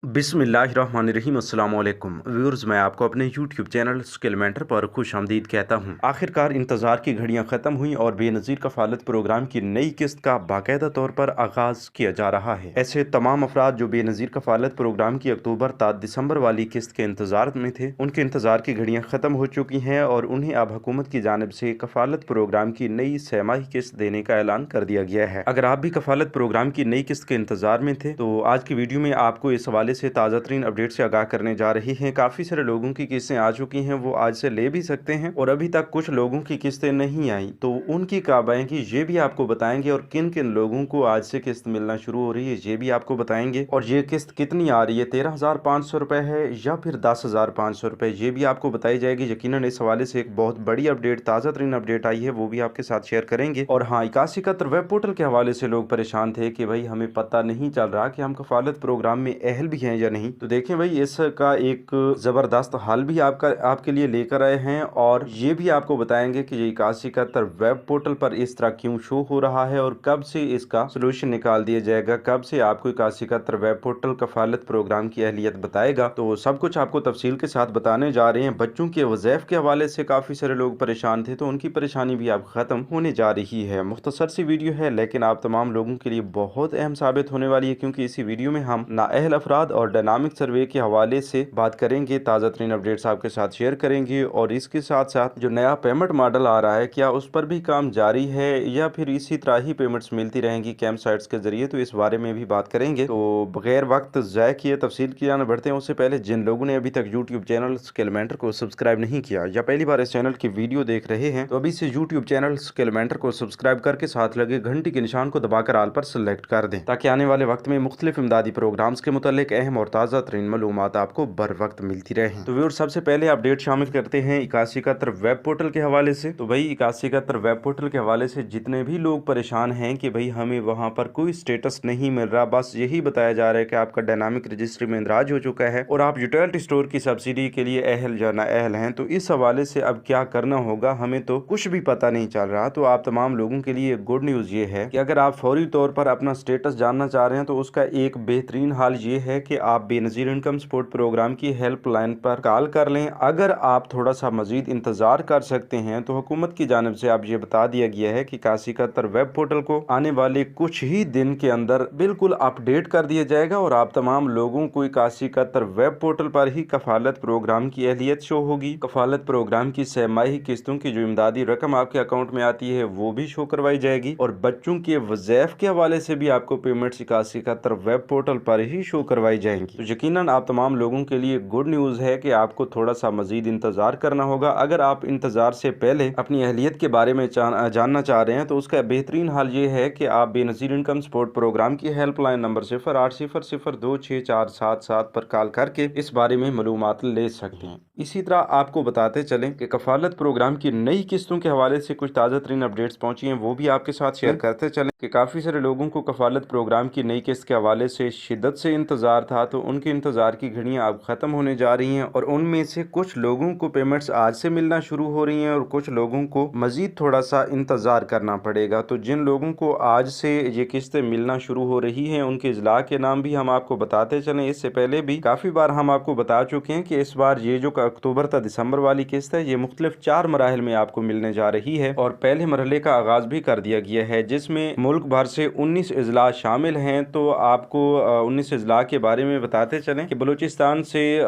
बिस्मिल्लाहिर्रहमानिर्रहीम अस्सलाम वालेकुम व्यूअर्स, मैं आपको अपने यूट्यूब चैनल स्किल मेंटर पर खुशामदीद कहता हूं। आखिरकार इंतज़ार की घड़ियां ख़त्म हुई और बेनज़ीर कफ़ालत प्रोग्राम की नई किस्त का बाकायदा तौर पर आगाज़ किया जा रहा है। ऐसे तमाम अफराद जो बेनज़ीर कफ़ालत प्रोग्राम की अक्टूबर ता दिसंबर वाली किस्त के इंतज़ार में थे, उनके इंतज़ार की घड़ियाँ ख़त्म हो चुकी हैं और उन्हें अब हुकूमत की जानिब से कफ़ालत प्रोग्राम की नई छमाही किस्त देने का ऐलान कर दिया गया है। अगर आप भी कफ़ालत प्रोग्राम की नई किस्त के इंतज़ार में थे तो आज की वीडियो में आपको इस हवाले से ताज़ा तरीन अपडेट से आगाह करने जा रही हैं। काफ़ी सारे लोगों की किस्तें आ चुकी हैं, वो आज से ले भी सकते हैं और अभी तक कुछ लोगों की किस्तें नहीं आई, तो उनकी कब आएंगी ये भी आपको बताएंगे और किन किन लोगों को आज से किस्त मिलना शुरू हो रही है ये भी आपको बताएंगे। और ये किस्त कितनी आ रही है, 13,500 रुपये है या फिर 10,500 रुपये, ये भी आपको बताई जाएगी। यकीनन इस हवाले से एक बहुत बड़ी अपडेट, ताज़ा तरीन अपडेट आई है, वो भी आपके साथ शेयर करेंगे। और हाँ, 8171 वेब पोर्टल के हवाले से लोग परेशान थे कि भाई हमें पता नहीं चल रहा कि हम कफालत प्रोग्राम में अहल भी हैं या नहीं, तो देखें भाई इसका एक ज़बरदस्त हल भी आपके लिए लेकर आए हैं और ये भी आपको बताएंगे कि ये 8171 वेब पोर्टल पर इस तरह क्यों शो हो रहा है और कब से इसका सोल्यूशन निकाल दिया जाएगा, कब से आपको 8171 वेब पोर्टल कफालत प्रोग्राम की अहलियत बताएगा। तो सब कुछ आपको तफसील के साथ बताने जा रहे हैं। बच्चों के वज़ैफ़ के हवाले से काफ़ी सारे लोग परेशान थे, तो उनकी परेशानी भी अब ख़त्म होने जा रही है। मुख्तसर सी वीडियो है लेकिन आप तमाम लोगों के लिए बहुत अहम साबित होने वाली है, क्योंकि इसी वीडियो में हम नाअहल अफराद और डायनामिक सर्वे के हवाले से बात करेंगे, ताज़ा तरीन अपडेट्स आपके साथ शेयर करेंगे और इसके साथ साथ जो नया पेमेंट मॉडल आ रहा है क्या उस पर भी काम जारी है या फिर इसी तरह ही पेमेंट्स मिलती रहेंगी कैंप साइट्स के जरिए, तो इस बारे में भी बात करेंगे। तो बगैर वक्त ज़ाय किए तफसील की जाने बढ़ते हैं। उससे पहले जिन लोगों ने अभी तक यूट्यूब चैनल स्किल मेंटर को सब्सक्राइब नहीं किया या पहली बार इस चैनल की वीडियो देख रहे हैं, तो अभी से यूट्यूब चैनल स्किल मेंटर को सब्सक्राइब करके साथ लगे घंटी के निशान को दबाकर आल पर सेलेक्ट कर दें, ताकि आने वाले वक्त में मुख्तलिफ इमदादी प्रोग्राम्स के मुतालिक अहम और ताज़ा तरीन मालूमात आपको बर वक्त मिलती रहे। तो व्यूअर्स, सबसे पहले अपडेट शामिल करते हैं 8171 वेब पोर्टल के हवाले से। तो भाई 8171 वेब पोर्टल के हवाले से जितने भी लोग परेशान हैं कि भाई हमें वहां पर कोई स्टेटस नहीं मिल रहा, बस यही बताया जा रहा है कि आपका डायनामिक रजिस्ट्री में इंदराज हो चुका है और आप यूटिलिटी स्टोर की सब्सिडी के लिए अहल या नाअहल हैं, तो इस हवाले से अब क्या करना होगा हमें तो कुछ भी पता नहीं चल रहा। तो आप तमाम लोगों के लिए गुड न्यूज़ ये है कि अगर आप फौरी तौर पर अपना स्टेटस जानना चाह रहे हैं तो उसका एक बेहतरीन हाल ये है कि आप बेनज़ीर इनकम सपोर्ट प्रोग्राम की हेल्पलाइन पर कॉल कर लें। अगर आप थोड़ा सा मजीद इंतजार कर सकते हैं तो हुकूमत की जानिब से अब ये बता दिया गया है कि 8171 वेब पोर्टल को आने वाले कुछ ही दिन के अंदर बिल्कुल अपडेट कर दिया जाएगा और आप तमाम लोगों को 8171 वेब पोर्टल पर ही कफालत प्रोग्राम की अहलियत शो होगी। कफालत प्रोग्राम की छमाही किस्तों की जो इमदादी रकम आपके अकाउंट में आती है वो भी शो करवाई जाएगी और बच्चों के वज़ैफ़ के हवाले से भी आपको पेमेंट 8171 वेब पोर्टल पर ही शो करवाई जाएंगी। तो यकीनन आप तमाम लोगों के लिए गुड न्यूज़ है कि आपको थोड़ा सा मजीद इंतजार करना होगा। अगर आप इंतजार से पहले अपनी अहलियत के बारे में जानना चाह रहे हैं तो उसका बेहतरीन हाल ये है कि आप बेनज़ीर इनकम सपोर्ट प्रोग्राम की हेल्पलाइन नंबर 0800026477 पर कॉल करके इस बारे में मालूमात ले सकते हैं। इसी तरह आपको बताते चलें कि कफालत प्रोग्राम की नई किस्तों के हवाले से कुछ ताज़ा तरीन अपडेट्स पहुंची हैं, वो भी आपके साथ शेयर करते चलें कि काफ़ी सारे लोगों को कफालत प्रोग्राम की नई किस्त के हवाले से शिद्दत से इंतज़ार था, तो उनके इंतज़ार की घड़ियाँ अब ख़त्म होने जा रही हैं और उनमें से कुछ लोगों को पेमेंट्स आज से मिलना शुरू हो रही हैं और कुछ लोगों को मज़ीद थोड़ा सा इंतज़ार करना पड़ेगा। तो जिन लोगों को आज से ये किस्तें मिलना शुरू हो रही हैं उनके इजला के नाम भी हम आपको बताते चलें। इससे पहले भी काफ़ी बार हम आपको बता चुके हैं कि इस बार ये जो अक्टूबर तक दिसंबर वाली किस्त है ये मुख्तलिफ 4 मराहिल में आपको मिलने जा रही है और पहले मरहले का आगाज़ भी कर दिया गया है, जिसमें मुल्क भर से 19 इजला शामिल हैं। तो आपको 19 इजला के बारे में बताते चलें कि बलूचिस्तान से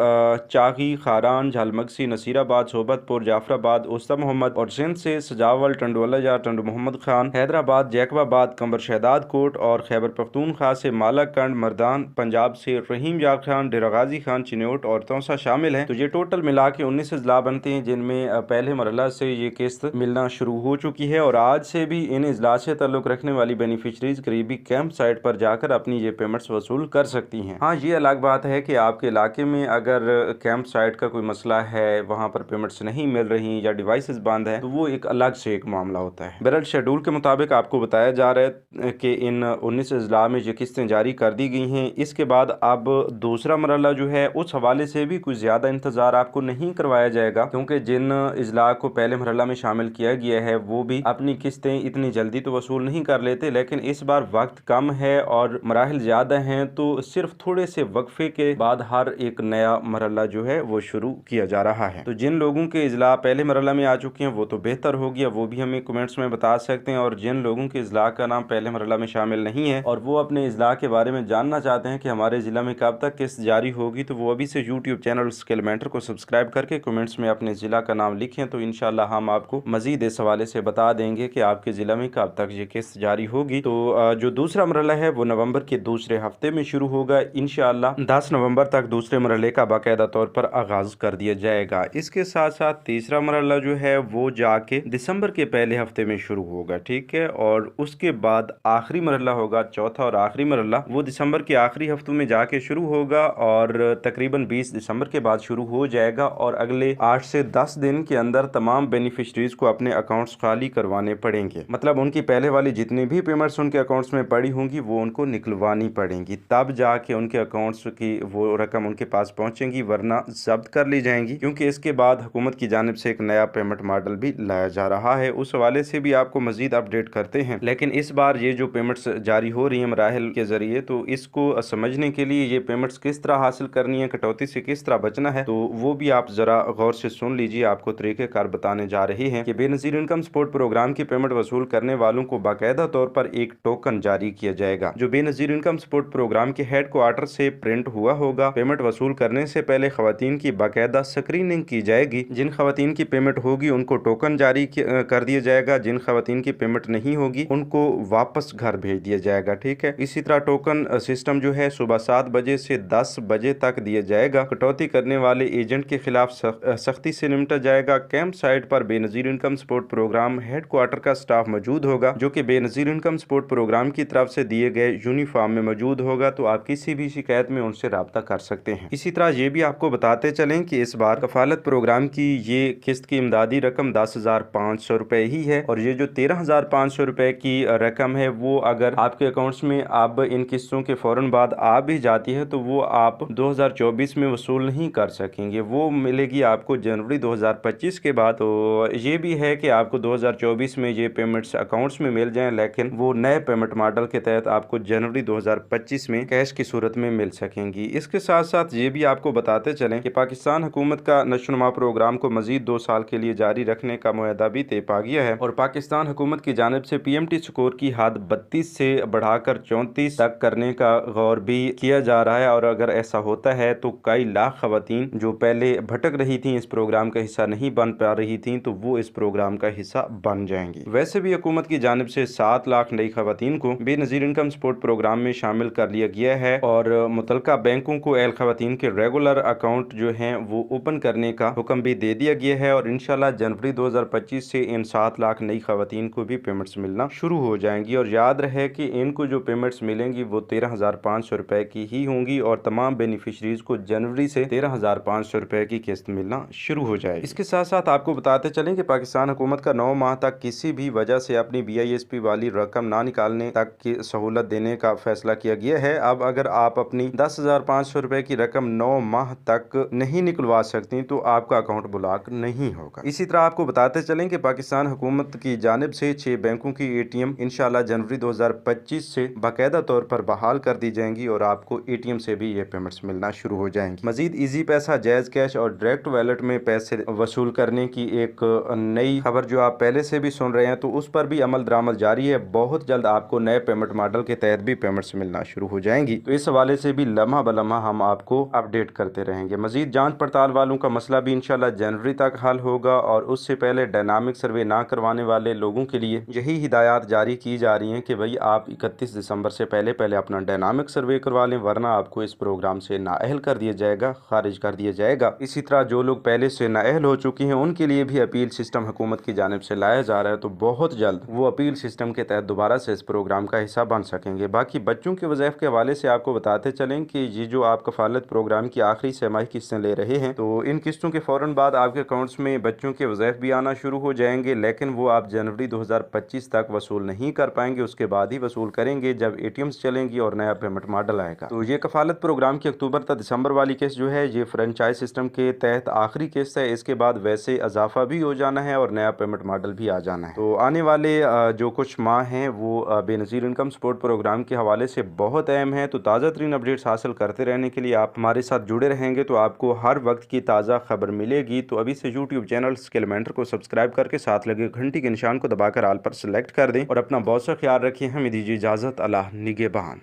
चागी, खारान, झालमगसी, नसीराबाद, सोबतपुर, जाफराबाद, उस्ता मोहम्मद और सिंध से सजावल, टंडवाला या टंडू मोहम्मद खान, हैदराबाद, जैकबाबाद, कंबर शहदाद कोट और खैबर पख्तूनख्वा से मालाकंड, मर्दान, पंजाब से रहीम यार खान, डेरा गाजी खान, चिन्योट और तौसा शामिल हैं। तो ये टोटल मिला के 19 इजला बनते हैं, जिनमें पहले मरहला से ये किस्त मिलना शुरू हो चुकी है और आज से भी इन इजला से ताल्लुक रखने वाली बेनिफिशरीज करीबी कैंप साइट पर जाकर अपनी ये पेमेंट्स वसूल कर सकती हैं। हाँ, ये अलग बात है कि आपके इलाके में अगर कैंप साइट का कोई मसला है, वहाँ पर पेमेंट्स नहीं मिल रही या डिवाइसेस बंद है, तो वो एक अलग से एक मामला होता है। बहरहाल शेड्यूल के मुताबिक आपको बताया जा रहा है कि इन 19 अजला में ये किस्तें जारी कर दी गई हैं। इसके बाद अब दूसरा मरहला जो है उस हवाले से भी कुछ ज़्यादा इंतज़ार आपको को नहीं करवाया जाएगा, क्योंकि जिन इजला को पहले मरहला में शामिल किया गया है वो भी अपनी किस्तें इतनी जल्दी तो वसूल नहीं कर लेते, लेकिन इस बार वक्त कम है और मराहिल ज़्यादा हैं, तो सिर्फ थोड़े से वक्फे के बाद हर एक नया मरहला जो है वो शुरू किया जा रहा है। तो जिन लोगों के इजला पहले मरहला में आ चुके हैं वो तो बेहतर हो गया, वो भी हमें कमेंट्स में बता सकते हैं। और जिन लोगों के इजला का नाम पहले मरहला में शामिल नहीं है और वो अपने इजला के बारे में जानना चाहते हैं कि हमारे ज़िला में कब तक किस्त जारी होगी, तो वो अभी से यूट्यूब चैनल स्किल मेंटर को सब्सक्राइब करके कमेंट्स में अपने ज़िला का नाम लिखें, तो इंशाल्लाह हम आपको मजीद इस हवाले से बता देंगे कि आपके ज़िला में कब तक ये किस्त जारी होगी। तो जो दूसरा मरहला है वो नवंबर के दूसरे हफ्ते में शुरू होगा इंशाल्लाह। 10 नवंबर तक दूसरे मरहले का बाकायदा तौर पर आगाज़ कर दिया जाएगा। इसके साथ साथ तीसरा मरहला जो है वो जाके दिसंबर के पहले हफ्ते में शुरू होगा, ठीक है। और उसके बाद आखिरी मरहला होगा, चौथा और आखिरी मरहला, वो दिसंबर के आखिरी हफ्तों में जाके शुरू होगा और तकरीबन 20 दिसंबर के बाद शुरू हो जाएगा। और अगले 8 से 10 दिन के अंदर तमाम बेनिफिशरीज को अपने अकाउंट्स खाली करवाने पड़ेंगे, मतलब उनकी पहले वाली जितनी भी पेमेंट्स उनके अकाउंट्स में पड़ी होंगी वो उनको निकलवानी पड़ेंगी, तब जाके उनके अकाउंट्स की वो रकम उनके पास पहुंचेंगी, वरना जब्त कर ली जाएंगी, क्योंकि इसके बाद हुकूमत की जानिब से एक नया पेमेंट मॉडल भी लाया जा रहा है। उस हवाले से भी आपको मजीद अपडेट करते हैं। लेकिन इस बार ये जो पेमेंट्स जारी हो रही है मराहिल के जरिए, तो इसको समझने के लिए ये पेमेंट्स किस तरह हासिल करनी है, कटौती से किस तरह बचना है, तो वो भी आप जरा गौर से सुन लीजिए। आपको तरीक़ेकार बताने जा रहे हैं कि बेनज़ीर इनकम सपोर्ट प्रोग्राम की पेमेंट वसूल करने वालों को बाकायदा तौर पर एक टोकन जारी किया जाएगा, जो बेनज़ीर इनकम सपोर्ट प्रोग्राम के हेड क्वार्टर से प्रिंट हुआ होगा। पेमेंट वसूल करने से पहले खवातीन की बाकायदा स्क्रीनिंग की जाएगी। जिन खवातीन की पेमेंट होगी उनको टोकन जारी कर दिया जाएगा, जिन खवातीन की पेमेंट नहीं होगी उनको वापस घर भेज दिया जाएगा, ठीक है। इसी तरह टोकन सिस्टम जो है सुबह 7 बजे से 10 बजे तक दिया जाएगा। कटौती करने वाले एजेंट के खिलाफ सख्ती से निपटा जाएगा। कैंप साइट पर Benazir income support programme head quarter का स्टाफ मौजूद होगा, जो कि बेनज़ीर इनकम सपोर्ट प्रोग्राम की तरफ से दिए गए यूनिफॉर्म में मौजूद होगा, तो आप किसी भी शिकायत में उनसे राब्ता कर सकते हैं। इसी तरह ये भी आपको बताते चलें कि इस बार कफालत प्रोग्राम की ये किस्त की इमदादी रकम 10,500 रुपए ही है, और ये जो 13,500 रुपए की रकम है वो अगर आपके अकाउंट्स में अब इन किस्तों के फौरन बाद आ भी जाती है तो वो आप 2024 में वसूल नहीं कर सकेंगे, वो मिलेगी आपको जनवरी 2025 के बाद। तो ये भी है कि आपको 2024 में ये पेमेंट्स अकाउंट्स में मिल जाएं, लेकिन वो नए पेमेंट मॉडल के तहत आपको जनवरी 2025 में कैश की सूरत में मिल सकेंगी। इसके साथ साथ ये भी आपको बताते चलें कि पाकिस्तान हुकूमत का नशोनुमा प्रोग्राम को मजीद 2 साल के लिए जारी रखने का मुआहदा भी तय पा गया है, और पाकिस्तान हुकूमत की जानिब से PMT स्कोर की हद 32 से बढ़ाकर 34 तक करने का गौर भी किया जा रहा है। और अगर ऐसा होता है तो कई लाख खवातीन जो पहले भटक रही थी, इस प्रोग्राम का हिस्सा नहीं बन पा रही थी, तो वो इस प्रोग्राम का हिस्सा बन जाएंगी। वैसे भी हुकूमत की जानिब से 7 लाख नई खवातीन को बेनज़ीर इनकम सपोर्ट प्रोग्राम में शामिल कर लिया गया है, और मुतलका बैंकों को एल खवातीन के रेगुलर अकाउंट जो हैं वो ओपन करने का हुक्म भी दे दिया गया है, और इंशाल्लाह जनवरी 2025 से इन 7 लाख नई खवातीन को भी पेमेंट्स मिलना शुरू हो जाएंगी। और याद रहे कि इनको जो पेमेंट्स मिलेंगी वो 13,500 रुपए की ही होंगी, और तमाम बेनिफिशरीज को जनवरी से 13,500 रुपए की किस्त मिलना शुरू हो जाएगी। इसके साथ साथ आपको बताते चलें कि पाकिस्तान हुकूमत का 9 माह तक किसी भी वजह से अपनी BISP वाली रकम ना निकालने तक की सहूलत देने का फैसला किया गया है। अब अगर आप अपनी 10,500 रुपए की रकम 9 माह तक नहीं निकलवा सकती तो आपका अकाउंट ब्लॉक नहीं होगा। इसी तरह आपको बताते चलें कि पाकिस्तान हुकूमत की जानिब से 6 बैंकों की ATM इंशाल्लाह जनवरी 2025 से बाकायदा तौर पर बहाल कर दी जाएंगी, और आपको ATM से भी ये पेमेंट्स मिलना शुरू हो जाएंगी। मजीद इजी पैसा, जायज कैश और डायरेक्ट वॉलेट में पैसे वसूल करने की एक नई खबर जो आप पहले से भी सुन रहे हैं, तो उस पर भी अमल दरामद जारी है। बहुत जल्द आपको नए पेमेंट मॉडल के तहत भी पेमेंट्स मिलना शुरू हो जाएंगी, तो इस हवाले से भी लम्हा बलम्हा हम आपको अपडेट करते रहेंगे। मजीद जांच पड़ताल वालों का मसला भी इंशाल्लाह जनवरी तक हल होगा, और उससे पहले डायनामिक सर्वे ना करवाने वाले लोगों के लिए यही हिदायत जारी की जा रही है कि भाई आप 31 दिसंबर से पहले अपना डायनामिक सर्वे करवा लें, वरना आपको इस प्रोग्राम से नाअहल कर दिया जाएगा, खारिज कर दिया जाएगा। इसी तरह जो लोग पहले से नाअहल हो चुके हैं उनके लिए भी अपील सिस्टम हुकूमत की जानिब से लाया जा रहा है, तो बहुत जल्द वो अपील सिस्टम के तहत दोबारा से इस प्रोग्राम का हिस्सा बन सकेंगे। बाकी बच्चों के वज़ाइफ के हवाले से आपको बताते चलें कि ये जो आप कफालत प्रोग्राम की आखिरी छमाही किस्तें ले रहे हैं, तो इन किस्तों के फौरन बाद आपके अकाउंट्स में बच्चों के वज़ाइफ भी आना शुरू हो जाएंगे, लेकिन वो आप जनवरी 2025 तक वसूल नहीं कर पाएंगे, उसके बाद ही वसूल करेंगे जब ATMs चलेंगी और नया पेमेंट मॉडल आएगा। तो ये कफालत प्रोग्राम की अक्टूबर तक दिसंबर वाली किस्त जो है ये फ्रेंचाइज सिस्टम प्रोग्राम के तहत आखिरी किस्त है, इसके बाद वैसे इजाफा भी हो जाना है और नया पेमेंट मॉडल भी आ जाना है। तो आने वाले जो कुछ माह हैं वो बेनज़ीर इनकम सपोर्ट प्रोग्राम के हवाले से बहुत अहम है। तो ताज़ा तरीन अपडेट्स हासिल करते रहने के लिए आप हमारे साथ जुड़े रहेंगे तो आपको हर वक्त की ताज़ा खबर मिलेगी। तो अभी से यूट्यूब चैनल स्किल मेंटर को सब्सक्राइब करके साथ लगे घंटी के निशान को दबाकर ऑल पर सेलेक्ट कर दें और अपना बहुत सा ख्याल रखें। हमें दीजिए इजाज़त। अल्लाह निगहबान।